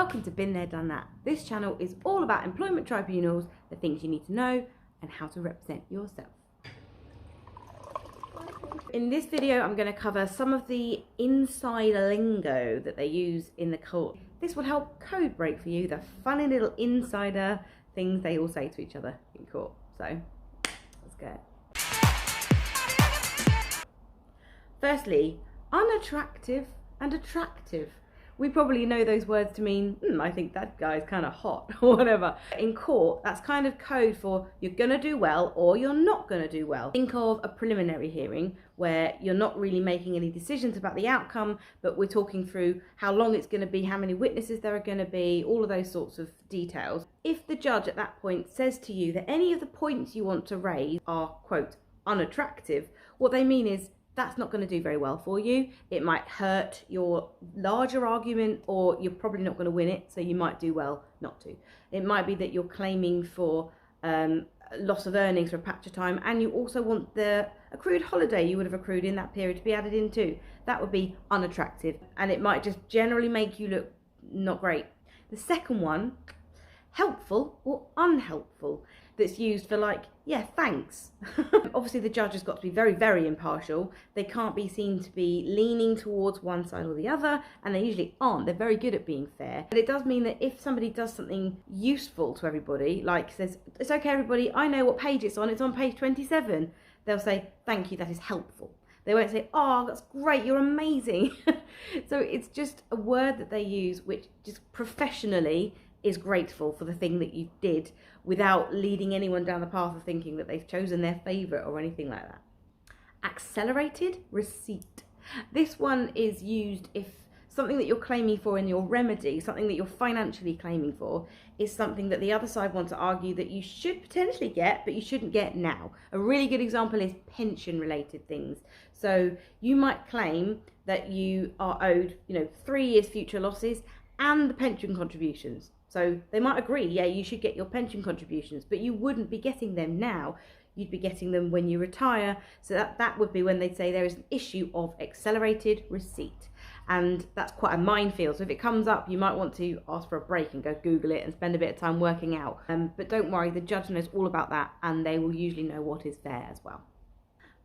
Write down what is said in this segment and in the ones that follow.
Welcome to Been There Done That. This channel is all about employment tribunals, the things you need to know, and how to represent yourself. In this video, I'm going to cover some of the insider lingo that they use in the court. This will help code break for you the funny little insider things they all say to each other in court. So, let's go. Firstly, unattractive and attractive. We probably know those words to mean, I think that guy's kind of hot, or whatever. In court, that's kind of code for you're going to do well or you're not going to do well. Think of a preliminary hearing where you're not really making any decisions about the outcome, but we're talking through how long it's going to be, how many witnesses there are going to be, all of those sorts of details. If the judge at that point says to you that any of the points you want to raise are, quote, unattractive, what they mean is, that's not going to do very well for you. It might hurt your larger argument, or you're probably not going to win it, so you might do well not to. It might be that you're claiming for loss of earnings for a patch of time, and you also want the accrued holiday you would have accrued in that period to be added in too. That would be unattractive, and it might just generally make you look not great. The second one, helpful or unhelpful, that's used for like, yeah, thanks. Obviously the judge has got to be very, very impartial. They can't be seen to be leaning towards one side or the other, and they usually aren't. They're very good at being fair. But it does mean that if somebody does something useful to everybody, like says, it's okay everybody, I know what page it's on page 27, they'll say, thank you, that is helpful. They won't say, oh, that's great, you're amazing. So it's just a word that they use which just professionally is grateful for the thing that you did without leading anyone down the path of thinking that they've chosen their favourite or anything like that. Accelerated receipt. This one is used if something that you're claiming for in your remedy, something that you're financially claiming for, is something that the other side wants to argue that you should potentially get, but you shouldn't get now. A really good example is pension-related things. So you might claim that you are owed, 3 years future losses and the pension contributions. So they might agree, yeah, you should get your pension contributions, but you wouldn't be getting them now. You'd be getting them when you retire. So that would be when they'd say there is an issue of accelerated receipt. And that's quite a minefield. So if it comes up, you might want to ask for a break and go Google it and spend a bit of time working out. But don't worry, the judge knows all about that, and they will usually know what is fair as well.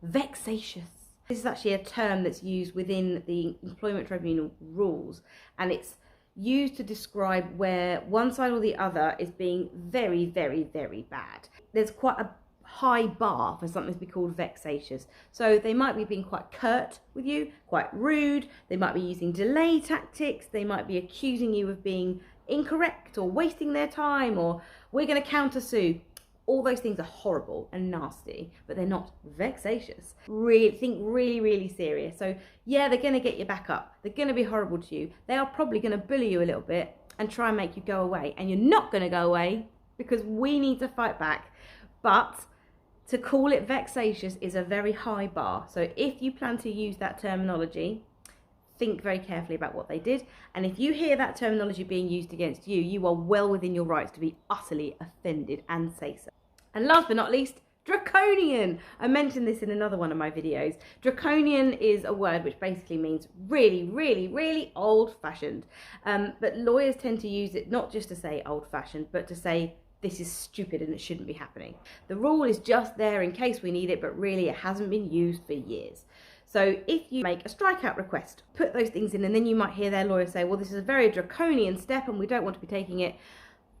Vexatious. This is actually a term that's used within the employment tribunal rules, and it's used to describe where one side or the other is being very, very, very bad. There's quite a high bar for something to be called vexatious. So they might be being quite curt with you, quite rude. They might be using delay tactics. They might be accusing you of being incorrect or wasting their time, or we're going to countersue. All those things are horrible and nasty, but they're not vexatious. Think really, really serious. So yeah, they're going to get your back up. They're going to be horrible to you. They are probably going to bully you a little bit and try and make you go away. And you're not going to go away because we need to fight back. But to call it vexatious is a very high bar. So if you plan to use that terminology, think very carefully about what they did. And if you hear that terminology being used against you, you are well within your rights to be utterly offended and say so. And last but not least, Draconian. I mentioned this in another one of my videos. Draconian is a word which basically means really, really, really old-fashioned. But lawyers tend to use it not just to say old-fashioned, but to say this is stupid and it shouldn't be happening. The rule is just there in case we need it, but really it hasn't been used for years. So if you make a strikeout request, put those things in, and then you might hear their lawyer say, well, this is a very draconian step and we don't want to be taking it.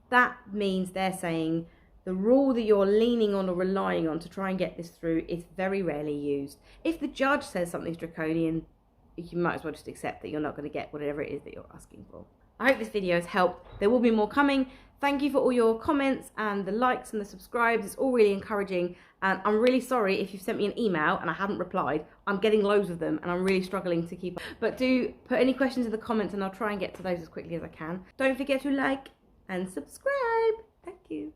That means they're saying the rule that you're leaning on or relying on to try and get this through is very rarely used. If the judge says something's draconian, you might as well just accept that you're not going to get whatever it is that you're asking for. I hope this video has helped. There will be more coming. Thank you for all your comments and the likes and the subscribes. It's all really encouraging. And I'm really sorry if you've sent me an email and I haven't replied. I'm getting loads of them and I'm really struggling to keep up. But do put any questions in the comments and I'll try and get to those as quickly as I can. Don't forget to like and subscribe. Thank you.